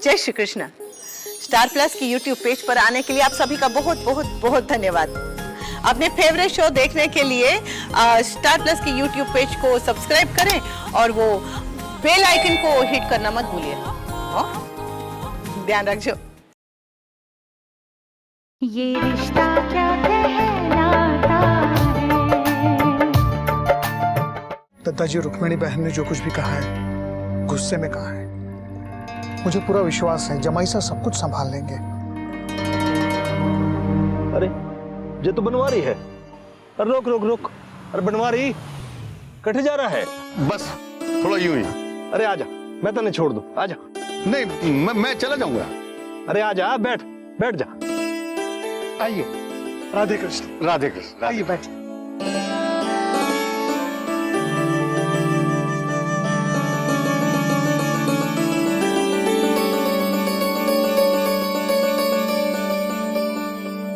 जय Shri Krishna. Star plus की YouTube page पर आने के लिए आप सभी का बहुत बहुत बहुत धन्यवाद। अपने फेवरेट शो देखने के लिए स्टार प्लस की यूट्यूब पेज को सब्सक्राइब करें और वो बेल आइकन को हिट करना मत भूलिए। ध्यान रखिए। ये रिश्ता क्या कहलाता है। दत्ताजी, रुक्मिणी बहन ने जो कुछ भी कहा है गुस्से में कहा है। मुझे पूरा विश्वास है जमाई सा सब कुछ संभाल लेंगे। अरे ये तो बनवारी है। अरे रोक रोक रोक। अरे बनवारी कटे जा रहा है। बस थोड़ा यूं ही। अरे आजा, मैं तने छोड़ दूं। आजा। नहीं, मैं चला जाऊंगा। अरे आजा, बैठ बैठ जा। आइए। राधे कृष्ण। राधे कृष्ण। आइए बैठ।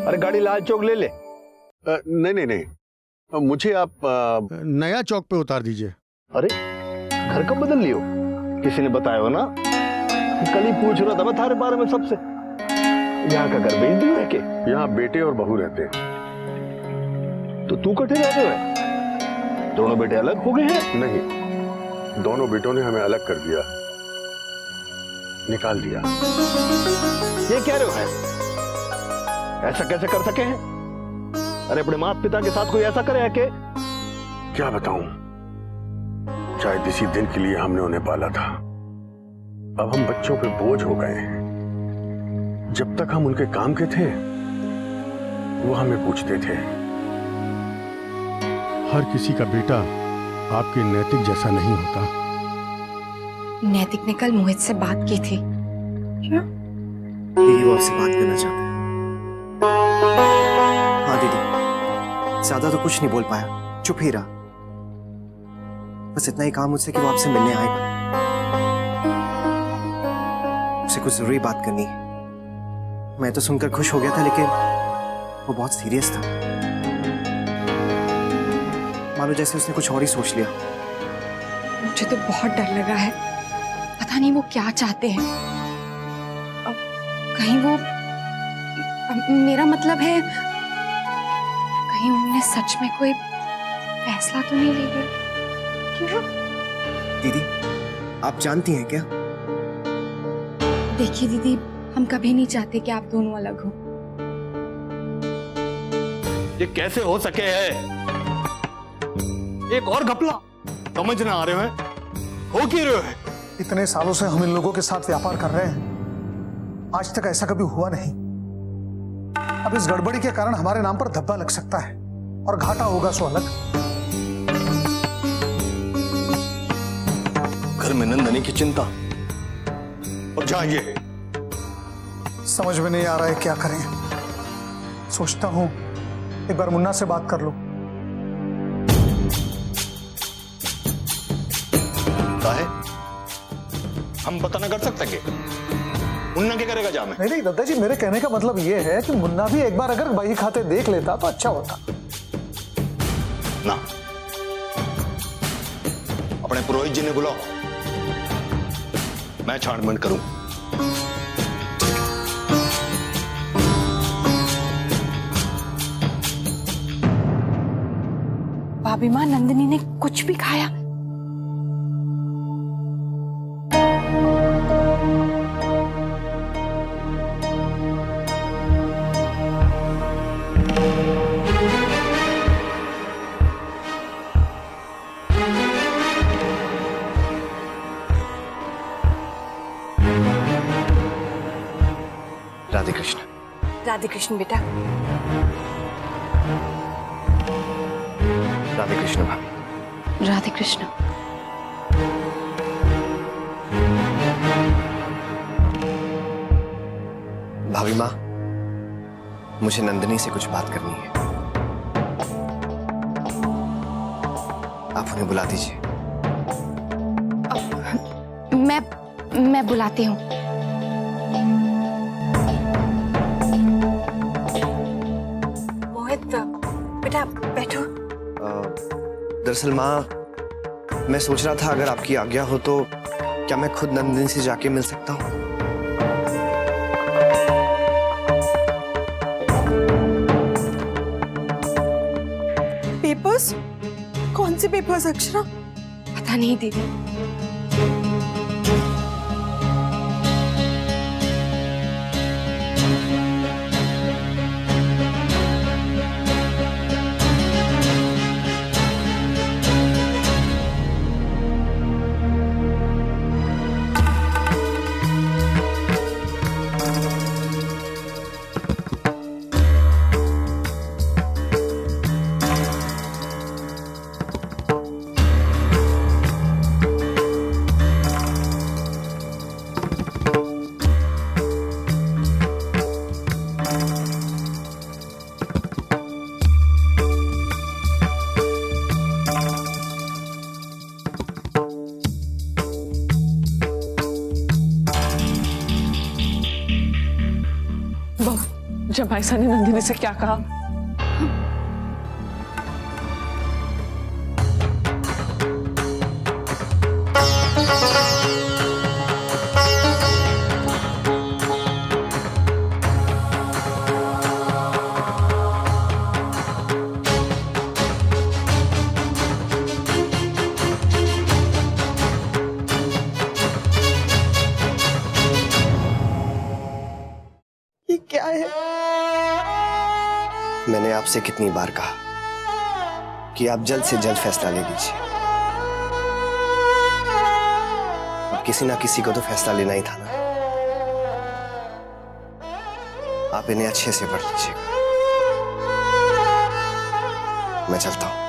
अरे गाड़ी लाल चौक ले ले। नहीं नहीं नहीं, मुझे आप नया चौक पे उतार दीजिए। अरे घर कब बदल लियो? किसी ने बताया हो ना? कल ही पूछ रहा था मैं थारे बारे में सबसे। यहाँ का घर बेच दिया है के? यहाँ बेटे और बहू रहते हैं। तो तू कटे रहते हो? दोनों बेटे अलग हो गए हैं? नहीं, दोनों बेटों ने हमें अलग कर दिया, निकाल दिया। ये क्या रहे हो है? ऐसा कैसे कर सके हैं? अरे अपने माता पिता के साथ कोई ऐसा करे है के? क्या बताऊं, शायद इसी दिन के लिए हमने उन्हें पाला था। अब हम बच्चों पे बोझ हो गए हैं। जब तक हम उनके काम के थे वो हमें पूछते थे। हर किसी का बेटा आपके नैतिक जैसा नहीं होता। नैतिक ने कल मोहित से बात की थी। क्या? दीदी वो आपसे बात करना चाहते हैं। हाँ दीदी, ज्यादा तो कुछ नहीं बोल पाया, चुप ही रहा। बस इतना ही काम मुझसे कि वो आपसे मिलने आएगा। उससे कुछ जरूरी बात करनी है। मैं तो सुनकर खुश हो गया था, लेकिन वो बहुत सीरियस था। मानो जैसे उसने कुछ और ही सोच लिया। मुझे तो बहुत डर लग रहा है। पता नहीं वो क्या चाहते हैं। अब कहीं वो, मेरा मतलब है कहीं उन्होंने सच में कोई फैसला तो नहीं ले लिया। क्यों? दीदी आप जानती हैं क्या? देखिए दीदी, हम कभी नहीं चाहते कि आप दोनों अलग हो। ये कैसे हो सके है? एक और घपला समझ ना आ रहे हैं। हो क्यों रहे हैं? इतने सालों से हम इन लोगों के साथ व्यापार कर रहे हैं, आज तक ऐसा कभी हुआ नहीं। अब इस गड़बड़ी के कारण हमारे नाम पर धब्बा लग सकता है और घाटा होगा सो अलग। घर में नंदनी की चिंता और जहां ये है। समझ में नहीं आ रहा है क्या करें। सोचता हूं एक बार मुन्ना से बात कर लूं। है हम पता ना कर सकते कि मुन्ना क्या करेगा जा में? नहीं दादाजी, मेरे कहने का मतलब ये है कि मुन्ना भी एक बार अगर बही खाते देख लेता तो अच्छा होता ना। अपने पुरोहित जी ने बुलाओ, मैं छानबीन करूं। भाभी माँ, नंदिनी ने कुछ भी खाया? राधे कृष्ण। राधे कृष्ण बेटा। राधे कृष्ण भाभी। राधे कृष्ण। भाभी माँ, मुझे नंदिनी से कुछ बात करनी है। आप उन्हें बुला दीजिए। मैं बुलाती हूँ। मोहित बेटा बैठो। दरअसल माँ, मैं सोच रहा था अगर आपकी आज्ञा हो तो क्या मैं खुद नंदिनी से जाके मिल सकता हूँ? पेपर्स? कौन से पेपर्स अक्षरा? पता नहीं दीदी। जमाईसा ने नंदिनी से क्या कहा? ये क्या है? मैंने आपसे कितनी बार कहा कि आप जल्द से जल्द फैसला ले लीजिए। अब किसी ना किसी को तो फैसला लेना ही था ना। आप इन्हें अच्छे से पढ़ लीजिएगा। मैं चलता हूं।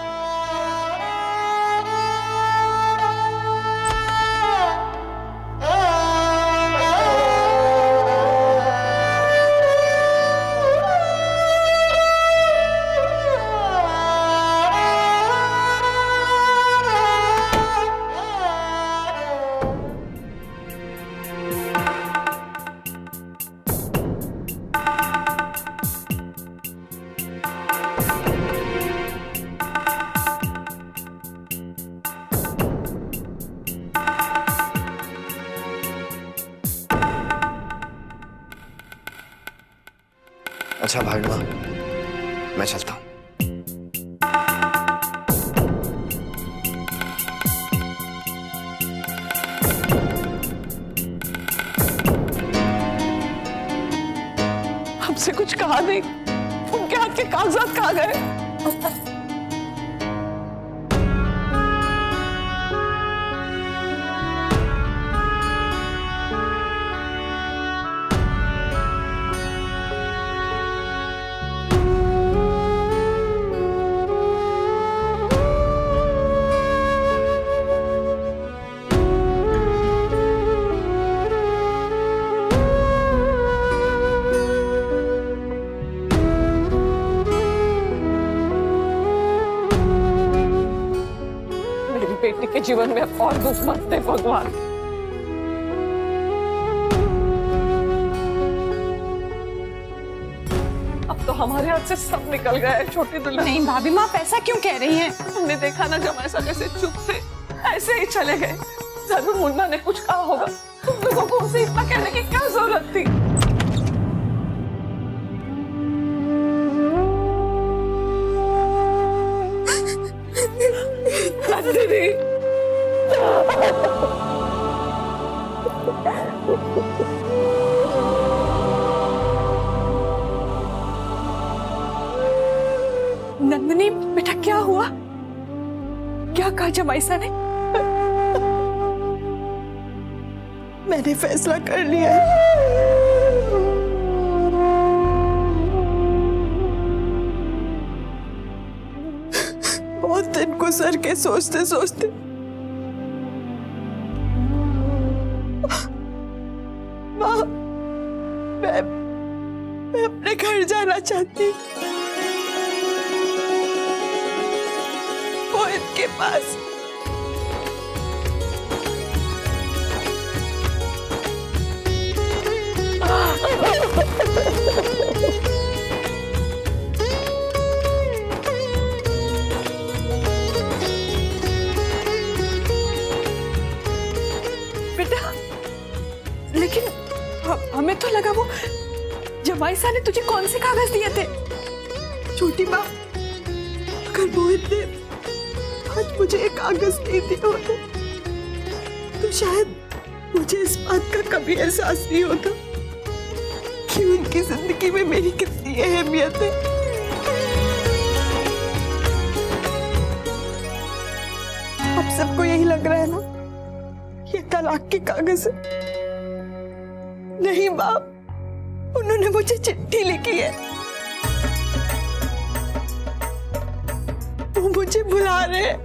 अच्छा भागवा, मैं चलता हूं। हमसे कुछ कहा नहीं, उनके हाथ के कागजात कहाँ गए? बेटी के जीवन में अब और दुख मत दे भगवान। अब तो हमारे हाथ से सब निकल गया है छोटी दुल्हन। नहीं भाभी माँ, आप ऐसा क्यों कह रही हैं? हमने देखा ना जमाईसा कैसे चुप थे, ऐसे ही चले गए। जरूर मुन्ना ने कुछ कहा होगा। तुम लोगों को उसे इतना कहने की क्या जरूरत थी? दीदी नंदिनी बेटा, क्या हुआ? क्या कहा जमाईसा ने? मैंने फैसला कर लिया है। बहुत दिन गुजर के सोचते सोचते माँ, मैं अपने घर जाना चाहती हूँ। वो इनके पास। बेटा, लेकिन हमें तो लगा वो जमाईसा ने तुझे कौन से कागज दिए थे? छोटी माँ, अगर मोहित ने आज मुझे एक कागज नहीं दिया होता तो शायद मुझे इस बात का कभी एहसास नहीं होता कि उनकी जिंदगी में मेरी कितनी अहमियत है। अब सबको यही लग रहा है ना ये तलाक के कागज है। नहीं बाप, उन्होंने मुझे चिट्ठी लिखी है, वो मुझे बुला रहे हैं।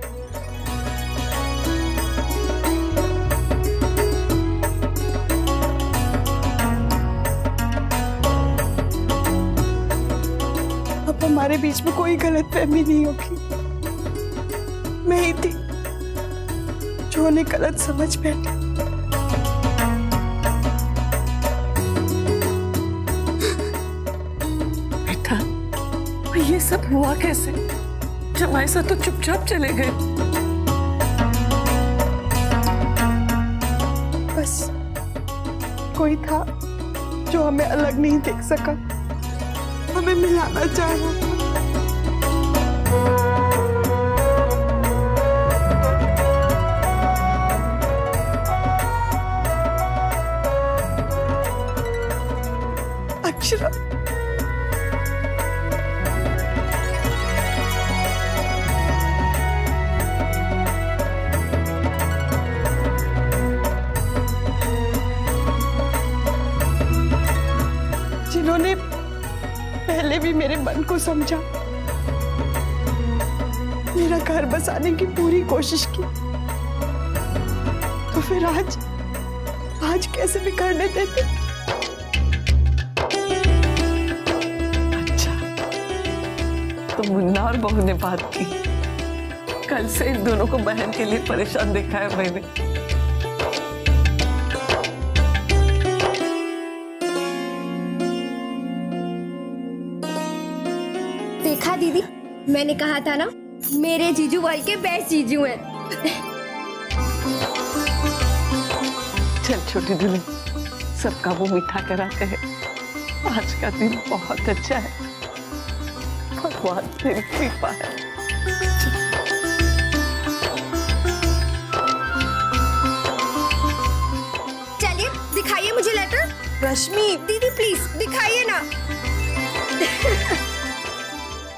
अब हमारे बीच में कोई गलतफहमी नहीं होगी। मैं ही थी जो उन्हें गलत समझ बैठी। बेटा, ये सब हुआ कैसे? जमाई सा तो चुपचाप चले गए। बस कोई था जो हमें अलग नहीं देख सका, हमें मिलाना चाह रहा था। अक्षरा, जिन्होंने पहले भी मेरे मन को समझा, मेरा घर बसाने की पूरी कोशिश की, तो फिर आज कैसे बिखरने देते? अच्छा, तो मुन्ना और बहू ने बात की। कल से इन दोनों को बहन के लिए परेशान देखा है मैंने। देखा दीदी, मैंने कहा था ना, मेरे जीजू वर्ल्ड के बेस्ट जीजू हैं। चल छोटी दुल्हन, सबका वो मीठा कराते हैं। आज का दिन बहुत अच्छा है, भगवान तेरी कृपा है। चलिए दिखाइए मुझे लेटर। रश्मि दीदी प्लीज दिखाइए ना।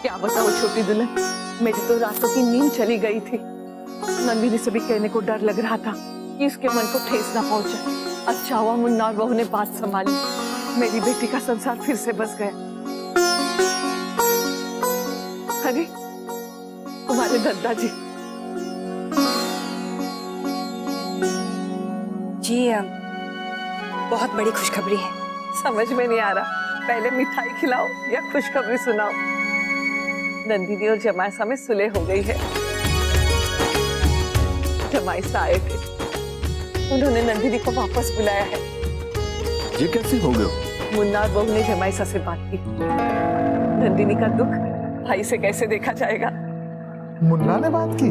क्या बताओ छोटी दुल्हन, मेरी तो रातों की नींद चली गई थी। नंदिनी से भी कहने को डर लग रहा था कि इसके मन को ठेस ना पहुंचे। अच्छा हुआ मुन्ना और बहू ने बात संभाली, मेरी बेटी का संसार फिर से बस गया। अरे तुम्हारे दादाजी जी बहुत बड़ी खुशखबरी है। समझ में नहीं आ रहा, पहले मिठाई खिलाओ या खुशखबरी सुनाओ। नंदिनी और जमाईसा में सुलह हो गई है। जमाईसा आए थे, उन्होंने नंदिनी को वापस बुलाया है। ये कैसे हो गया? मुन्ना और बहू ने जमाईसा से बात की। नंदिनी का दुख भाई से कैसे देखा जाएगा। मुन्ना ने बात की?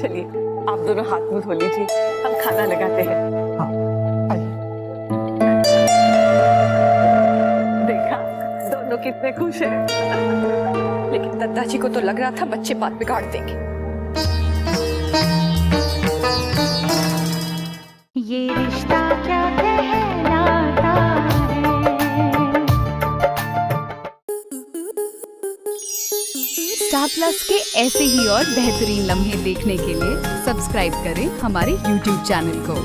चलिए आप दोनों हाथ मुंह धो लीजिए, हम खाना लगाते हैं। हाँ, आइए। देखा दोनों कितने खुश हैं। लेकिन दादाजी को तो लग रहा था बच्चे बात बिगाड़ देंगे। ये रिश्ता क्या कहलाता है। स्टार प्लस के ऐसे ही और बेहतरीन लम्हे देखने के लिए सब्सक्राइब करें हमारे YouTube चैनल को।